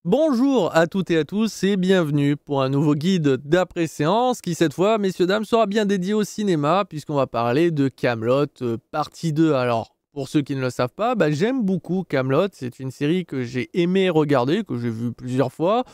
Bonjour à toutes et à tous et bienvenue pour un nouveau guide d'après-séance qui cette fois, messieurs dames, sera bien dédié au cinéma puisqu'on va parler de Kaamelott partie 2. Alors, pour ceux qui ne le savent pas, j'aime beaucoup Kaamelott. C'est une série que j'ai aimé regarder, que j'ai vue plusieurs fois.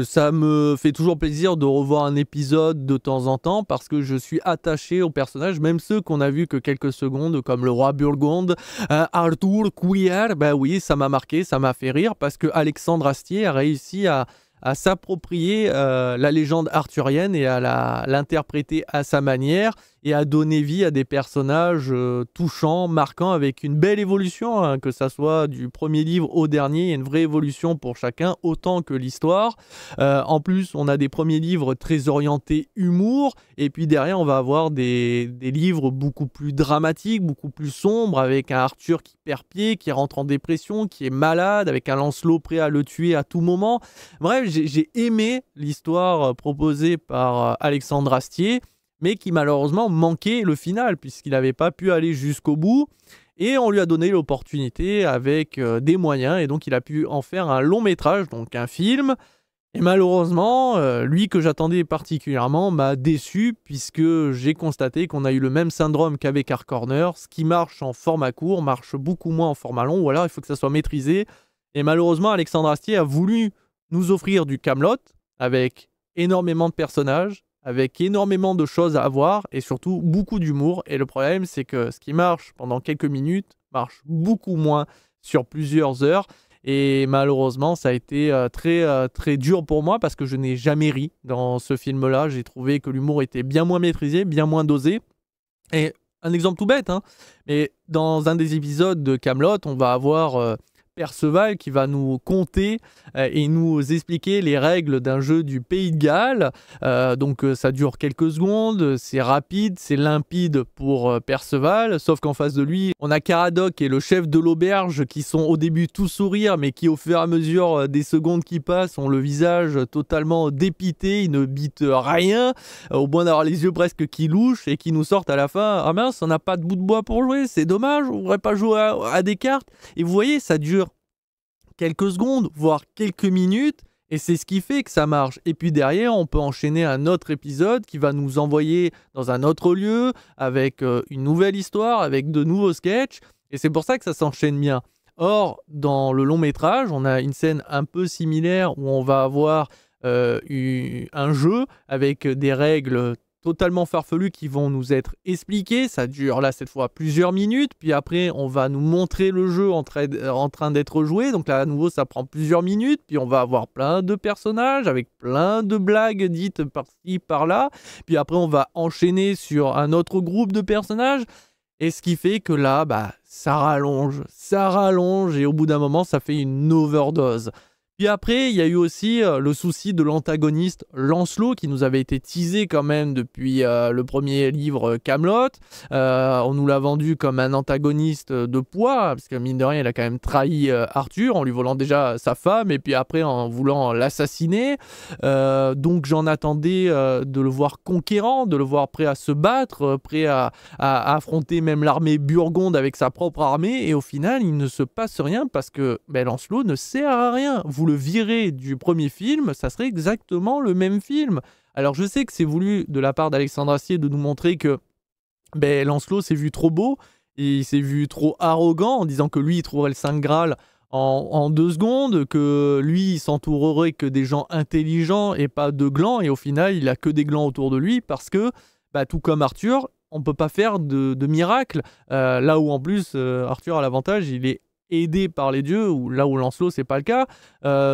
Ça me fait toujours plaisir de revoir un épisode de temps en temps parce que je suis attaché aux personnages, même ceux qu'on a vus que quelques secondes, comme le roi Burgonde, Arthur Cuillard. Bah oui, ça m'a marqué, ça m'a fait rire parce que Alexandre Astier a réussi à s'approprier la légende arthurienne et à l'interpréter à sa manière et à donner vie à des personnages touchants, marquants, avec une belle évolution, hein, que ça soit du premier livre au dernier, il y a une vraie évolution pour chacun, autant que l'histoire. En plus, on a des premiers livres très orientés humour, et puis derrière, on va avoir des livres beaucoup plus dramatiques, beaucoup plus sombres, avec un Arthur qui perd pied, qui rentre en dépression, qui est malade, avec un Lancelot prêt à le tuer à tout moment. Bref, j'ai aimé l'histoire proposée par Alexandre Astier, mais qui malheureusement manquait le final, puisqu'il n'avait pas pu aller jusqu'au bout. Et on lui a donné l'opportunité avec des moyens, et donc il a pu en faire un long métrage, donc un film. Et malheureusement, lui que j'attendais particulièrement m'a déçu, puisque j'ai constaté qu'on a eu le même syndrome qu'avec Hark Corner. Ce qui marche en format court marche beaucoup moins en format long, ou alors il faut que ça soit maîtrisé. Et malheureusement, Alexandre Astier a voulu nous offrir du Kaamelott avec énormément de personnages, avec énormément de choses à voir et surtout beaucoup d'humour. Et le problème, c'est que ce qui marche pendant quelques minutes marche beaucoup moins sur plusieurs heures. Et malheureusement, ça a été très dur pour moi parce que je n'ai jamais ri dans ce film-là. J'ai trouvé que l'humour était bien moins maîtrisé, bien moins dosé. Et un exemple tout bête, hein, mais dans un des épisodes de Kaamelott, on va avoir Perceval qui va nous conter et nous expliquer les règles d'un jeu du Pays de Galles. Donc ça dure quelques secondes, c'est rapide, c'est limpide pour Perceval, sauf qu'en face de lui, on a Caradoc et le chef de l'auberge qui sont au début tout sourire, mais qui au fur et à mesure des secondes qui passent ont le visage totalement dépité, ils ne bitent rien, au point d'avoir les yeux presque qui louchent et qui nous sortent à la fin: ah mince, on n'a pas de bout de bois pour jouer, c'est dommage, on ne pourrait pas jouer à des cartes. Et vous voyez, ça dure quelques secondes, voire quelques minutes, et c'est ce qui fait que ça marche. Et puis derrière, on peut enchaîner un autre épisode qui va nous envoyer dans un autre lieu, avec une nouvelle histoire, avec de nouveaux sketchs, et c'est pour ça que ça s'enchaîne bien. Or, dans le long métrage, on a une scène un peu similaire où on va avoir un jeu avec des règles totalement farfelues qui vont nous être expliquées. Ça dure là cette fois plusieurs minutes, puis après on va nous montrer le jeu en train d'être joué, donc là à nouveau ça prend plusieurs minutes, puis on va avoir plein de personnages avec plein de blagues dites par-ci par-là, puis après on va enchaîner sur un autre groupe de personnages, et ce qui fait que là ça rallonge, et au bout d'un moment ça fait une overdose. Puis après, il y a eu aussi le souci de l'antagoniste Lancelot, qui nous avait été teasé quand même depuis le premier livre Kaamelott. On nous l'a vendu comme un antagoniste de poids, parce que mine de rien, il a quand même trahi Arthur en lui volant déjà sa femme, et puis après en voulant l'assassiner. Donc j'en attendais de le voir conquérant, de le voir prêt à se battre, prêt à affronter même l'armée burgonde avec sa propre armée, et au final, il ne se passe rien parce que Lancelot ne sert à rien. Vous le virez du premier film, ça serait exactement le même film. Alors je sais que c'est voulu de la part d'Alexandre Astier de nous montrer que Lancelot s'est vu trop beau, et il s'est vu trop arrogant en disant que lui il trouverait le Saint Graal en 2 secondes, que lui il s'entourerait que des gens intelligents et pas de glands, et au final il a que des glands autour de lui parce que tout comme Arthur, on peut pas faire de miracle, là où en plus Arthur a l'avantage, il est aidé par les dieux, ou là où Lancelot c'est pas le cas.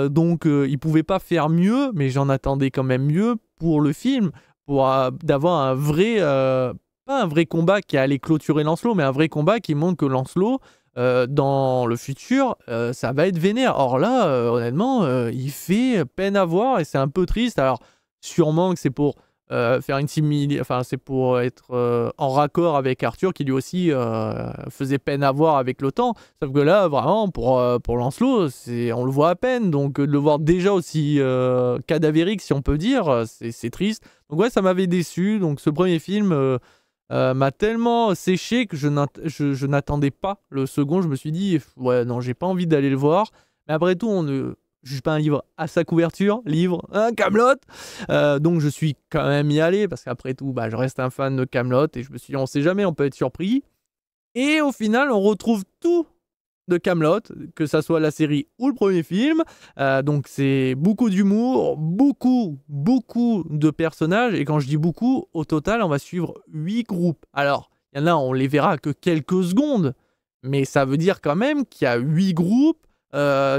Donc il pouvait pas faire mieux, mais j'en attendais quand même mieux pour le film, pour d'avoir un vrai pas un vrai combat qui allait clôturer Lancelot, mais un vrai combat qui montre que Lancelot dans le futur ça va être vénère. Or là honnêtement il fait peine à voir, et c'est un peu triste. Alors sûrement que c'est pour faire une enfin c'est pour être en raccord avec Arthur, qui lui aussi faisait peine à voir avec le temps, sauf que là vraiment pour Lancelot on le voit à peine, donc de le voir déjà aussi cadavérique, si on peut dire, c'est triste. Donc ouais, ça m'avait déçu. Donc ce premier film m'a tellement séché que je n'attendais pas le second. Je me suis dit ouais non, j'ai pas envie d'aller le voir, mais après tout je suis pas un livre à sa couverture, livre, hein, Kaamelott. Donc je suis quand même y allé parce qu'après tout, bah, je reste un fan de Kaamelott et je me suis dit, on sait jamais, on peut être surpris. Et au final, on retrouve tout de Kaamelott, que ça soit la série ou le premier film. Donc c'est beaucoup d'humour, beaucoup de personnages. Et quand je dis beaucoup, au total, on va suivre 8 groupes. Alors, il y en a, on les verra que quelques secondes. Mais ça veut dire quand même qu'il y a 8 groupes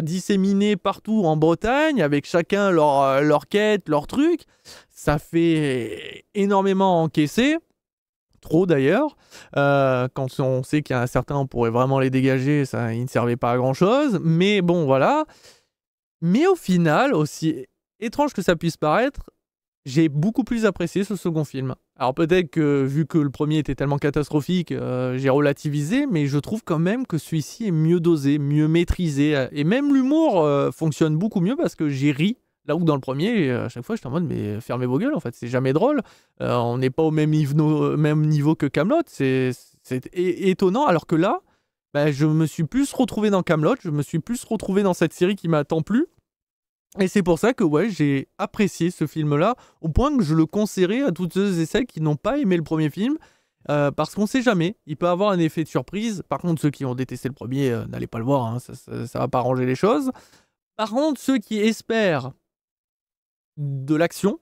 disséminés partout en Bretagne, avec chacun leur quête, leur truc. Ça fait énormément encaisser. Trop d'ailleurs. Quand on sait qu'il y en a certains, on pourrait vraiment les dégager, ça, ils ne servaient pas à grand chose. Mais bon, voilà. Mais au final, aussi étrange que ça puisse paraître, j'ai beaucoup plus apprécié ce second film. Alors peut-être que, vu que le premier était tellement catastrophique, j'ai relativisé, mais je trouve quand même que celui-ci est mieux dosé, mieux maîtrisé. Et même l'humour fonctionne beaucoup mieux parce que j'ai ri. Là où dans le premier, à chaque fois, j'étais en mode, mais fermez vos gueules, en fait, c'est jamais drôle. On n'est pas au même niveau que Kaamelott. C'est étonnant, alors que là, bah, je me suis plus retrouvé dans Kaamelott, je me suis plus retrouvé dans cette série qui m'a tant plu. Et c'est pour ça que ouais, j'ai apprécié ce film-là, au point que je le conseillerais à toutes ceux et celles qui n'ont pas aimé le premier film, parce qu'on sait jamais, il peut avoir un effet de surprise. Par contre, ceux qui ont détesté le premier, n'allez pas le voir, hein, ça va pas arranger les choses. Par contre, ceux qui espèrent de l'action,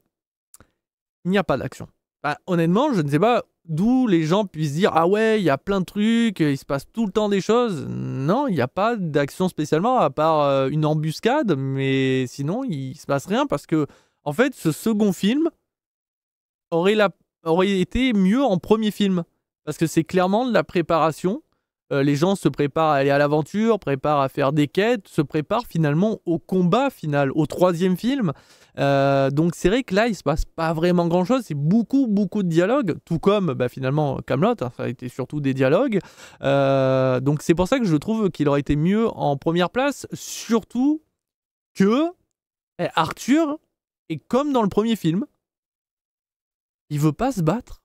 il n'y a pas d'action. Bah, honnêtement, je ne sais pas d'où les gens puissent dire ah ouais, il y a plein de trucs, il se passe tout le temps des choses. Non, il n'y a pas d'action spécialement, à part une embuscade, mais sinon, il se passe rien parce que, en fait, ce second film aurait été mieux en premier film. Parce que c'est clairement de la préparation. Les gens se préparent à aller à l'aventure, préparent à faire des quêtes, se préparent finalement au combat final, au troisième film. Donc c'est vrai que là, il se passe pas vraiment grand-chose. C'est beaucoup de dialogues, tout comme bah, finalement Kaamelott, hein, ça a été surtout des dialogues. Donc c'est pour ça que je trouve qu'il aurait été mieux en première place, surtout que Arthur est comme dans le premier film. Il veut pas se battre.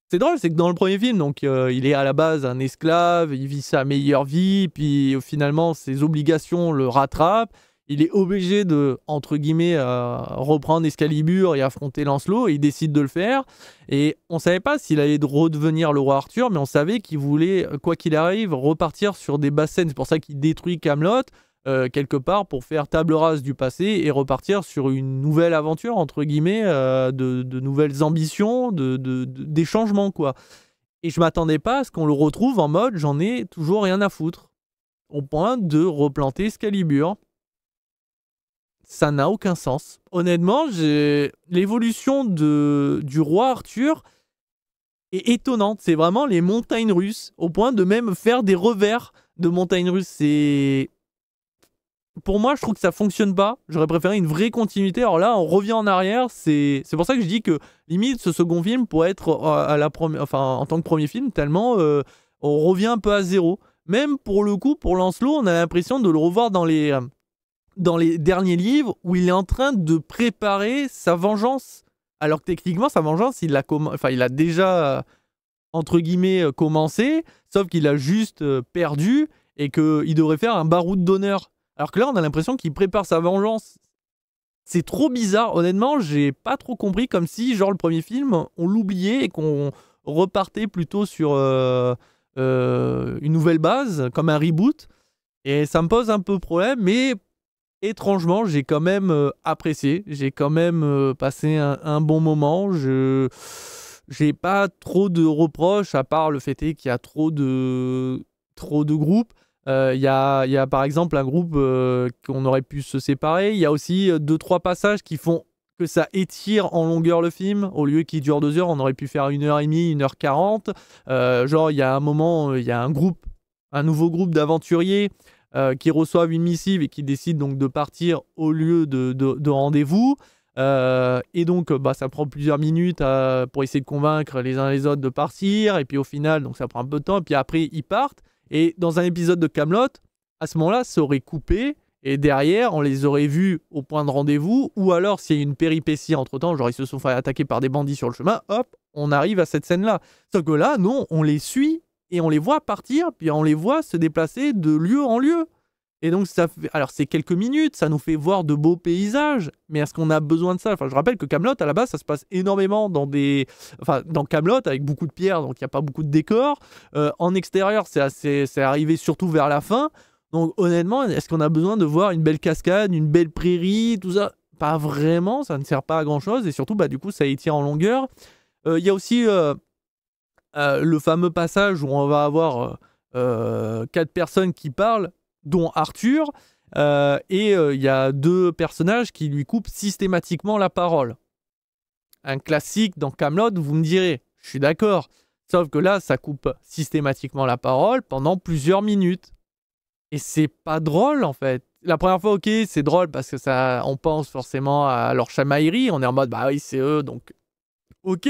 C'est drôle, c'est que dans le premier film, donc il est à la base un esclave, il vit sa meilleure vie, puis finalement ses obligations le rattrapent. Il est obligé de, entre guillemets, reprendre Excalibur et affronter Lancelot, et il décide de le faire. Et on savait pas s'il allait redevenir le roi Arthur, mais on savait qu'il voulait, quoi qu'il arrive, repartir sur des basses scènes. C'est pour ça qu'il détruit Kaamelott, quelque part, pour faire table rase du passé et repartir sur une nouvelle aventure, entre guillemets, de nouvelles ambitions, des changements, quoi. Et je m'attendais pas à ce qu'on le retrouve en mode j'en ai toujours rien à foutre, au point de replanter Excalibur. Ça n'a aucun sens. Honnêtement, l'évolution du roi Arthur est étonnante. C'est vraiment les montagnes russes, au point de même faire des revers de montagnes russes. Pour moi, je trouve que ça fonctionne pas. J'aurais préféré une vraie continuité. Alors là, on revient en arrière. C'est pour ça que je dis que limite ce second film pourrait être en tant que premier film, tellement on revient un peu à zéro. Même pour le coup, pour Lancelot, on a l'impression de le revoir dans les derniers livres où il est en train de préparer sa vengeance. Alors que techniquement, sa vengeance, il a déjà entre guillemets commencé, sauf qu'il a juste perdu et qu'il devrait faire un baroud d'honneur. Alors que là, on a l'impression qu'il prépare sa vengeance. C'est trop bizarre. Honnêtement, j'ai pas trop compris, comme si, genre, le premier film, on l'oubliait et qu'on repartait plutôt sur une nouvelle base, comme un reboot. Et ça me pose un peu problème, mais étrangement, j'ai quand même apprécié. J'ai quand même passé un bon moment. J'ai pas trop de reproches, à part le fait qu'il y a trop de groupes. Il y a par exemple un groupe qu'on aurait pu se séparer. Il y a aussi 2-3 passages qui font que ça étire en longueur le film. Au lieu qu'il dure 2 heures, on aurait pu faire 1h30, 1h40. Genre, il y a un moment, il y a un nouveau groupe d'aventuriers qui reçoivent une missive et qui décident donc de partir au lieu de rendez-vous. Et donc, ça prend plusieurs minutes pour essayer de convaincre les uns les autres de partir. Et puis au final, donc ça prend un peu de temps. Et puis après, ils partent. Et dans un épisode de Kaamelott, à ce moment-là, ça aurait coupé. Et derrière, on les aurait vus au point de rendez-vous. Ou alors, s'il y a une péripétie entre-temps, genre ils se sont fait attaquer par des bandits sur le chemin, hop, on arrive à cette scène-là. Sauf que là, non, on les suit et on les voit partir, puis on les voit se déplacer de lieu en lieu. Et donc, ça fait... alors c'est quelques minutes, ça nous fait voir de beaux paysages, mais est-ce qu'on a besoin de ça? Enfin, je rappelle que Kaamelott, à la base, ça se passe énormément dans des... Enfin, dans Kaamelott, avec beaucoup de pierres, donc il n'y a pas beaucoup de décors. En extérieur, c'est arrivé surtout vers la fin. Donc, honnêtement, est-ce qu'on a besoin de voir une belle cascade, une belle prairie, tout ça? Pas vraiment, ça ne sert pas à grand-chose, et surtout, bah, du coup, ça étire en longueur. Il y a aussi le fameux passage où on va avoir 4 personnes qui parlent, dont Arthur, et il y a 2 personnages qui lui coupent systématiquement la parole. Un classique dans Kaamelott, vous me direz, je suis d'accord, sauf que là, ça coupe systématiquement la parole pendant plusieurs minutes. Et c'est pas drôle, en fait. La première fois, ok, c'est drôle parce que ça, on pense forcément à leur chamaillerie, on est en mode, bah oui, c'est eux, donc ok.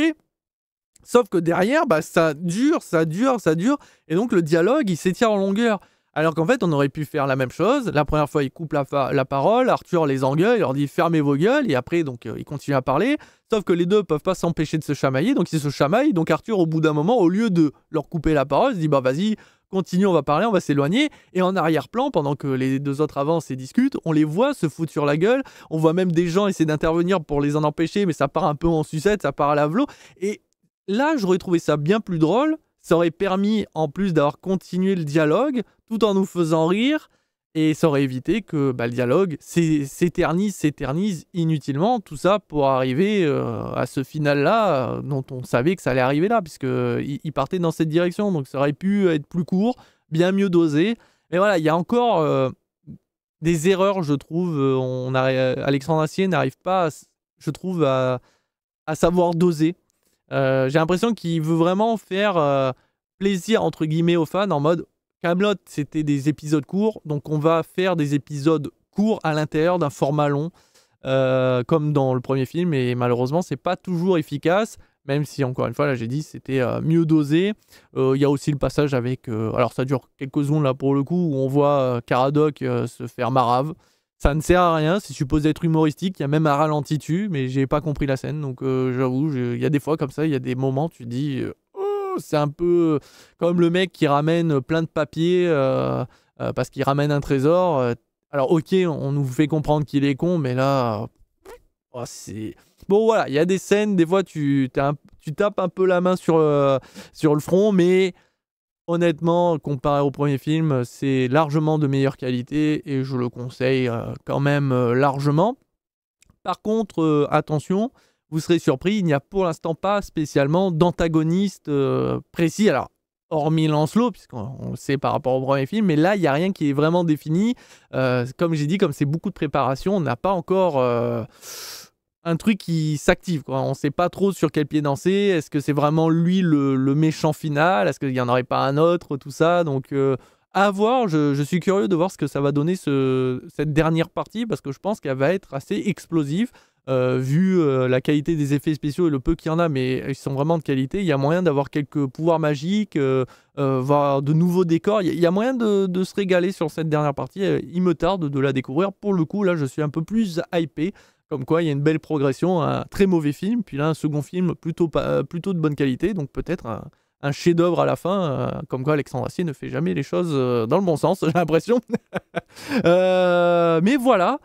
Sauf que derrière, bah, ça dure, ça dure, ça dure. Et donc, le dialogue, il s'étire en longueur. Alors qu'en fait, on aurait pu faire la même chose. La première fois, il coupe la parole. Arthur les engueule. Il leur dit fermez vos gueules. Et après, donc, il continue à parler. Sauf que les deux peuvent pas s'empêcher de se chamailler. Donc, ils se chamaillent. Donc, Arthur, au bout d'un moment, au lieu de leur couper la parole, se dit bah vas-y, continue, on va parler, on va s'éloigner. Et en arrière-plan, pendant que les 2 autres avancent et discutent, on les voit se foutre sur la gueule. On voit même des gens essayer d'intervenir pour les en empêcher. Mais ça part un peu en sucette, ça part à la velo. Et là, j'aurais trouvé ça bien plus drôle. Ça aurait permis, en plus, d'avoir continué le dialogue, tout en nous faisant rire. Et ça aurait évité que bah, le dialogue s'éternise inutilement. Tout ça pour arriver à ce final-là, dont on savait que ça allait arriver là, puisqu'il partait dans cette direction. Donc ça aurait pu être plus court, bien mieux dosé. Mais voilà, il y a encore des erreurs, je trouve. Alexandre Astier n'arrive pas, je trouve, à savoir doser. J'ai l'impression qu'il veut vraiment faire plaisir entre guillemets aux fans en mode Kaamelott c'était des épisodes courts, donc on va faire des épisodes courts à l'intérieur d'un format long, comme dans le premier film, et malheureusement c'est pas toujours efficace, même si encore une fois là j'ai dit c'était mieux dosé. Il y a aussi le passage avec, alors ça dure quelques secondes là pour le coup, où on voit Caradoc se faire marave. Ça ne sert à rien, c'est supposé être humoristique, il y a même un ralenti dessus, mais j'ai pas compris la scène, donc j'avoue, il y a des fois comme ça, il y a des moments, tu te dis, oh, c'est un peu comme le mec qui ramène plein de papiers parce qu'il ramène un trésor. Alors ok, on nous fait comprendre qu'il est con, mais là, oh, c'est... Bon voilà, il y a des scènes, des fois tu tapes un peu la main sur le front, mais... Honnêtement, comparé au premier film, c'est largement de meilleure qualité et je le conseille quand même largement. Par contre, attention, vous serez surpris, il n'y a pour l'instant pas spécialement d'antagoniste précis. Alors, hormis Lancelot, puisqu'on le sait par rapport au premier film, mais là, il n'y a rien qui est vraiment défini. Comme j'ai dit, comme c'est beaucoup de préparation, on n'a pas encore... un truc qui s'active, quoi. On ne sait pas trop sur quel pied danser. Est-ce que c'est vraiment lui le méchant final? Est-ce qu'il n'y en aurait pas un autre? Tout ça. Donc, à voir. Je suis curieux de voir ce que ça va donner cette dernière partie, parce que je pense qu'elle va être assez explosive. Vu la qualité des effets spéciaux et le peu qu'il y en a, mais ils sont vraiment de qualité. Il y a moyen d'avoir quelques pouvoirs magiques, voir de nouveaux décors. Il y a moyen de se régaler sur cette dernière partie. Il me tarde de la découvrir. Pour le coup, là, je suis un peu plus hypé. Comme quoi, il y a une belle progression, un très mauvais film, puis là, un second film plutôt de bonne qualité, donc peut-être un chef-d'œuvre à la fin, comme quoi Alexandre Astier ne fait jamais les choses dans le bon sens, j'ai l'impression. Mais voilà.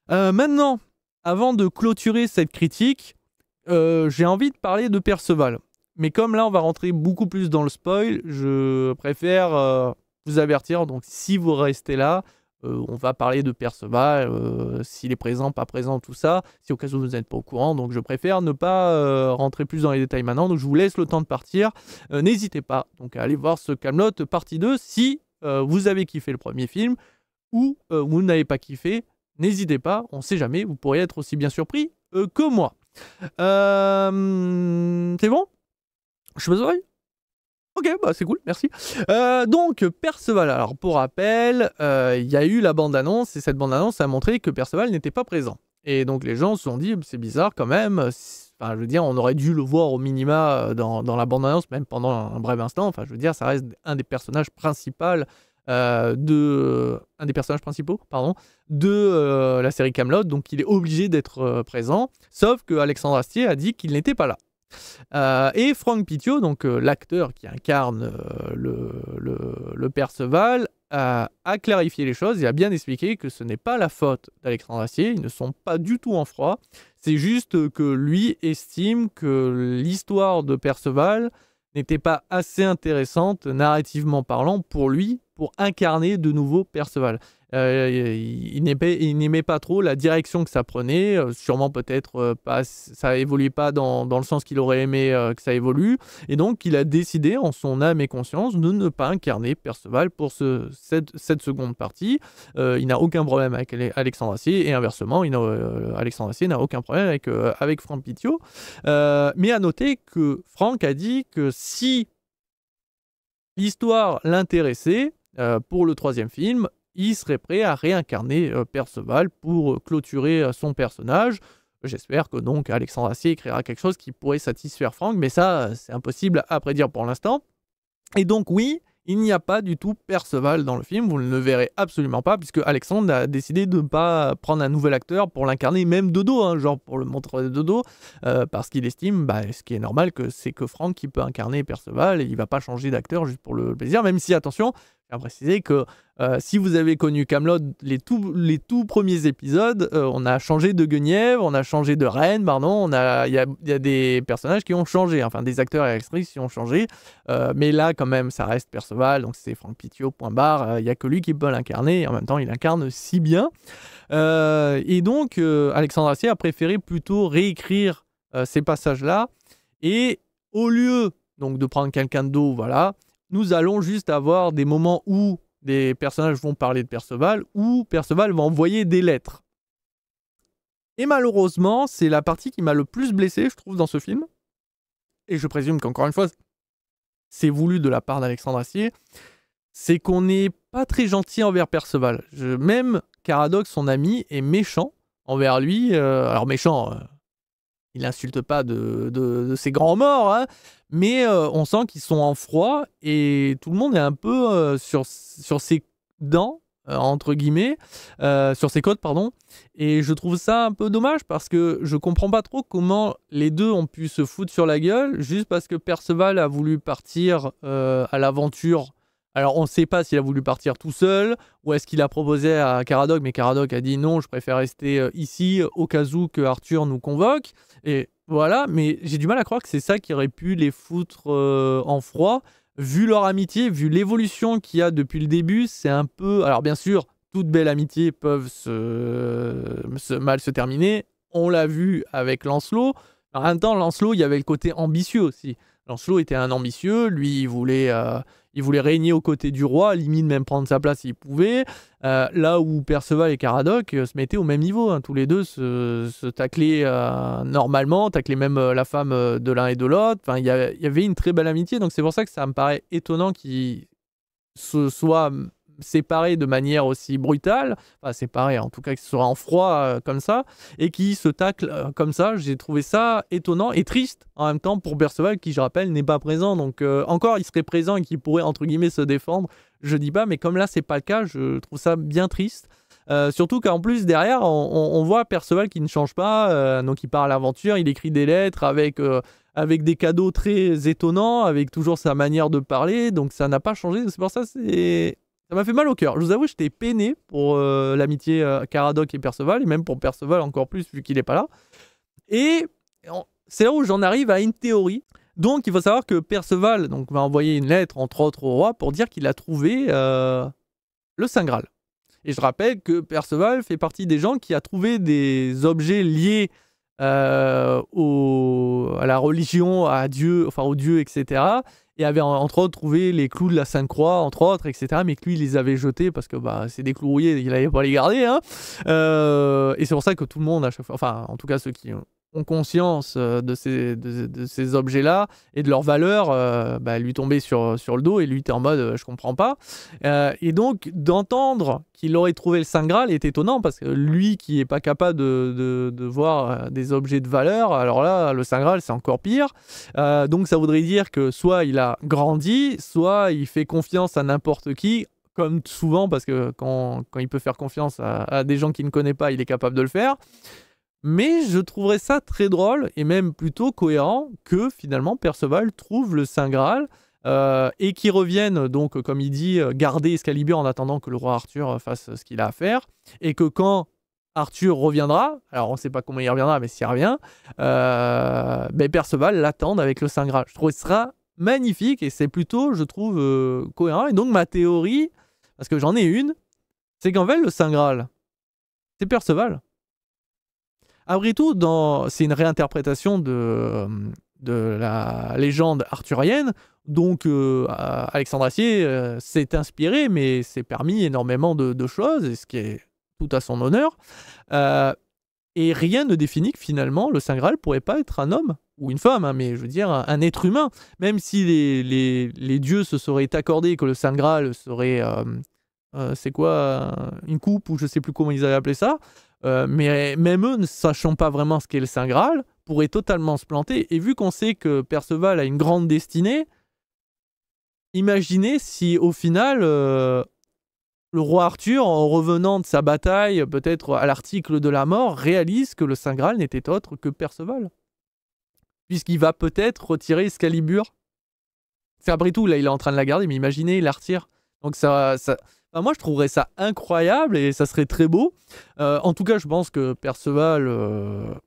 Maintenant, avant de clôturer cette critique, j'ai envie de parler de Perceval. Mais comme là, on va rentrer beaucoup plus dans le spoil, je préfère vous avertir, donc si vous restez là, on va parler de Perceval, s'il est présent, pas présent, tout ça, si au cas où vous n'êtes pas au courant, donc je préfère ne pas rentrer plus dans les détails maintenant, donc je vous laisse le temps de partir. N'hésitez pas donc à aller voir ce Kaamelott partie 2 si vous avez kiffé le premier film ou vous n'avez pas kiffé, n'hésitez pas, on sait jamais, vous pourriez être aussi bien surpris que moi. C'est bon? Je me oreilles? Ok, bah c'est cool, merci. Donc, Perceval, alors pour rappel, il y a eu la bande-annonce, et cette bande-annonce a montré que Perceval n'était pas présent. Et donc les gens se sont dit, c'est bizarre quand même, enfin je veux dire, on aurait dû le voir au minima dans la bande-annonce, même pendant un bref instant, enfin je veux dire, ça reste un des personnages principaux, un des personnages principaux, pardon, de la série Kaamelott, donc il est obligé d'être présent, sauf que Alexandre Astier a dit qu'il n'était pas là. Et Franck Pittiot, donc l'acteur qui incarne le Perceval, a clarifié les choses et a bien expliqué que ce n'est pas la faute d'Alexandre Astier, ils ne sont pas du tout en froid, c'est juste que lui estime que l'histoire de Perceval n'était pas assez intéressante, narrativement parlant, pour lui, pour incarner de nouveau Perceval. Il n'aimait pas trop la direction que ça prenait, sûrement peut-être pas, ça évoluait pas dans le sens qu'il aurait aimé que ça évolue, et donc il a décidé en son âme et conscience de ne pas incarner Perceval pour cette seconde partie. Il n'a aucun problème avec Alexandre Astier, et inversement, Alexandre Astier n'a aucun problème avec Franck Pittiot. Mais à noter que Franck a dit que si l'histoire l'intéressait pour le troisième film, il serait prêt à réincarner Perceval pour clôturer son personnage. J'espère que donc Alexandre Astier écrira quelque chose qui pourrait satisfaire Franck, mais ça, c'est impossible à prédire pour l'instant. Et donc oui, il n'y a pas du tout Perceval dans le film, vous ne le verrez absolument pas, puisque Alexandre a décidé de ne pas prendre un nouvel acteur pour l'incarner, même de dos, hein, genre pour le montrer de dos, parce qu'il estime, ce qui est normal, que c'est que Franck qui peut incarner Perceval, et il ne va pas changer d'acteur juste pour le plaisir, même si, attention, je tiens à préciser que si vous avez connu Kaamelott, les tout premiers épisodes, on a changé de Guenièvre, on a changé de reine, pardon, il y a des personnages qui ont changé, enfin des acteurs et actrices qui ont changé, mais là quand même ça reste Perceval, donc c'est Franck Pittiot, point barre, il n'y a que lui qui peut l'incarner, et en même temps il incarne si bien. Et donc Alexandre Astier a préféré plutôt réécrire ces passages-là, et au lieu donc de prendre quelqu'un d'autre, voilà, nous allons juste avoir des moments où des personnages vont parler de Perceval, où Perceval va envoyer des lettres. Et malheureusement, c'est la partie qui m'a le plus blessé, je trouve, dans ce film. Et je présume qu'encore une fois, c'est voulu de la part d'Alexandre Astier. C'est qu'on n'est pas très gentil envers Perceval. Même Caradoc, son ami, est méchant envers lui. Alors méchant, il n'insulte pas de ses grands morts, hein, mais on sent qu'ils sont en froid et tout le monde est un peu sur ses dents, entre guillemets, sur ses côtes, pardon. Et je trouve ça un peu dommage parce que je comprends pas trop comment les deux ont pu se foutre sur la gueule juste parce que Perceval a voulu partir à l'aventure. Alors on ne sait pas s'il a voulu partir tout seul ou est-ce qu'il a proposé à Caradoc, mais Caradoc a dit non, je préfère rester ici au cas où que Arthur nous convoque. Et voilà, mais j'ai du mal à croire que c'est ça qui aurait pu les foutre en froid. Vu leur amitié, vu l'évolution qu'il y a depuis le début, c'est un peu... Alors bien sûr, toute belle amitié peuvent mal se terminer. On l'a vu avec Lancelot. En même temps, Lancelot, il y avait le côté ambitieux aussi. Lancelot était un ambitieux, lui, il voulait régner aux côtés du roi, limite même prendre sa place s'il pouvait. Là où Perceval et Caradoc se mettaient au même niveau, hein, tous les deux se taclaient normalement, taclaient même la femme de l'un et de l'autre. Enfin, il y avait une très belle amitié, donc c'est pour ça que ça me paraît étonnant qu'ils se soient séparés de manière aussi brutale, enfin séparés en tout cas, qu'ils soient en froid comme ça, et qui se taclent comme ça. J'ai trouvé ça étonnant et triste en même temps pour Perceval qui, je rappelle, n'est pas présent, donc encore il serait présent et qui pourrait entre guillemets se défendre, je dis pas, mais comme là c'est pas le cas, je trouve ça bien triste. Surtout qu'en plus derrière on voit Perceval qui ne change pas, donc il part à l'aventure, il écrit des lettres avec des cadeaux très étonnants, avec toujours sa manière de parler, donc ça n'a pas changé. C'est pour ça, ça m'a fait mal au cœur. Je vous avoue, j'étais peiné pour l'amitié Caradoc et Perceval, et même pour Perceval encore plus vu qu'il n'est pas là. Et c'est là où j'en arrive à une théorie. Donc il faut savoir que Perceval va envoyer une lettre, entre autres, au roi pour dire qu'il a trouvé le Saint Graal. Et je rappelle que Perceval fait partie des gens qui a trouvé des objets liés à la religion, à Dieu, enfin au Dieu, etc. Et avait entre autres trouvé les clous de la Sainte Croix, entre autres, etc. Mais que lui, il les avait jetés parce que c'est des clous rouillés, il n'allait pas les garder. Hein. Et c'est pour ça que tout le monde, à chaque fois, enfin en tout cas ceux qui ont conscience de ces objets-là et de leur valeur, lui tomber sur le dos et lui était en mode je comprends pas. Et donc d'entendre qu'il aurait trouvé le Saint Graal est étonnant parce que lui qui est pas capable de voir des objets de valeur, alors là le Saint Graal c'est encore pire. Donc ça voudrait dire que soit il a grandi, soit il fait confiance à n'importe qui, comme souvent parce que quand il peut faire confiance à des gens qu'il ne connaît pas, il est capable de le faire. Mais je trouverais ça très drôle et même plutôt cohérent que finalement Perceval trouve le Saint Graal et qui reviennent, donc comme il dit, garder Excalibur en attendant que le roi Arthur fasse ce qu'il a à faire, et que quand Arthur reviendra, alors on ne sait pas comment il reviendra, mais s'il revient, Perceval l'attend avec le Saint Graal. Je trouve que ce sera magnifique, et c'est plutôt, je trouve, cohérent. Et donc ma théorie, parce que j'en ai une, c'est qu'en fait le Saint Graal, c'est Perceval. Après tout, c'est une réinterprétation de la légende arthurienne, donc Alexandre Astier s'est inspiré, mais s'est permis énormément de choses, et ce qui est tout à son honneur. Et rien ne définit que finalement le Saint Graal pourrait pas être un homme ou une femme, hein, mais je veux dire un être humain. Même si les dieux se seraient accordés que le Saint Graal serait, c'est quoi, une coupe, ou je sais plus comment ils avaient appelé ça, mais même eux, ne sachant pas vraiment ce qu'est le Saint Graal, pourraient totalement se planter. Et vu qu'on sait que Perceval a une grande destinée, imaginez si au final le roi Arthur, en revenant de sa bataille, peut-être à l'article de la mort, réalise que le Saint Graal n'était autre que Perceval. Puisqu'il va peut-être retirer Excalibur. C'est après tout, là il est en train de la garder, mais imaginez, il la retire. Donc enfin, moi je trouverais ça incroyable, et ça serait très beau. En tout cas, je pense que Perceval,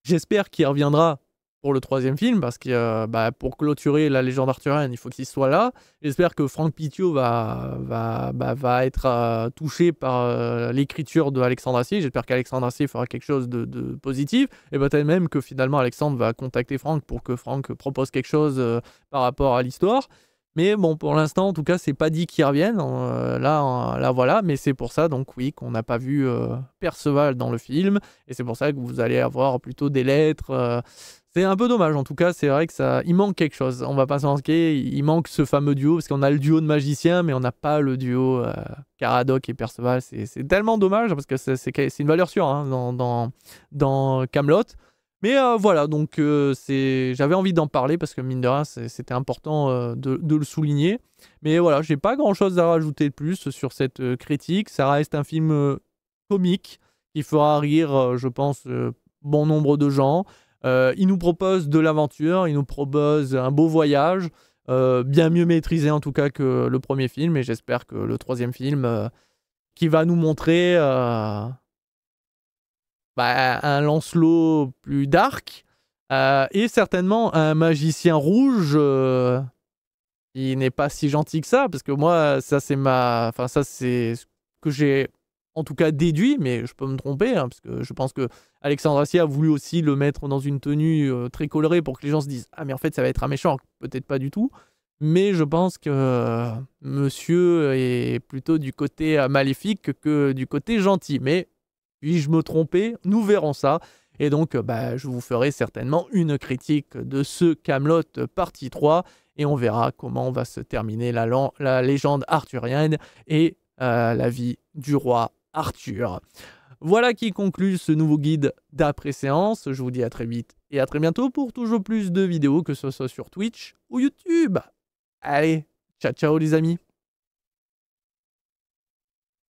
j'espère qu'il reviendra pour le 3e film, parce que pour clôturer la légende arthurienne, il faut qu'il soit là. J'espère que Franck Pitiot va être touché par l'écriture de Alexandre Astier. J'espère qu'Alexandre Astier fera quelque chose de positif, et peut-être même que finalement Alexandre va contacter Franck pour que Franck propose quelque chose par rapport à l'histoire. Mais bon, pour l'instant, en tout cas, c'est pas dit qu'ils reviennent. Là, voilà. Mais c'est pour ça, donc oui, qu'on n'a pas vu Perceval dans le film. Et c'est pour ça que vous allez avoir plutôt des lettres. C'est un peu dommage. En tout cas, c'est vrai que il manque quelque chose. On va pas s'en manquer. Il manque ce fameux duo, parce qu'on a le duo de magiciens, mais on n'a pas le duo Caradoc et Perceval. C'est tellement dommage, parce que c'est une valeur sûre, hein, dans Camelot. Mais voilà, donc j'avais envie d'en parler, parce que mine de rien, c'était important de le souligner. Mais voilà, j'ai pas grand chose à rajouter de plus sur cette critique. Ça reste un film comique qui fera rire, je pense, bon nombre de gens. Il nous propose de l'aventure, il nous propose un beau voyage, bien mieux maîtrisé en tout cas que le premier film. Et j'espère que le 3e film, qui va nous montrer un Lancelot plus dark, et certainement un magicien rouge qui n'est pas si gentil que ça, parce que moi, ça c'est ce que j'ai en tout cas déduit, mais je peux me tromper, hein, parce que je pense que Alexandre Astier a voulu aussi le mettre dans une tenue très colorée pour que les gens se disent « Ah, mais en fait, ça va être un méchant », peut-être pas du tout. Mais je pense que monsieur est plutôt du côté maléfique que du côté gentil. Mais puis-je me tromper? Nous verrons ça. Et donc, je vous ferai certainement une critique de ce Camelot partie 3. Et on verra comment va se terminer la légende arthurienne et la vie du roi Arthur. Voilà qui conclut ce nouveau guide d'après-séance. Je vous dis à très vite et à très bientôt pour toujours plus de vidéos, que ce soit sur Twitch ou YouTube. Allez, ciao ciao les amis.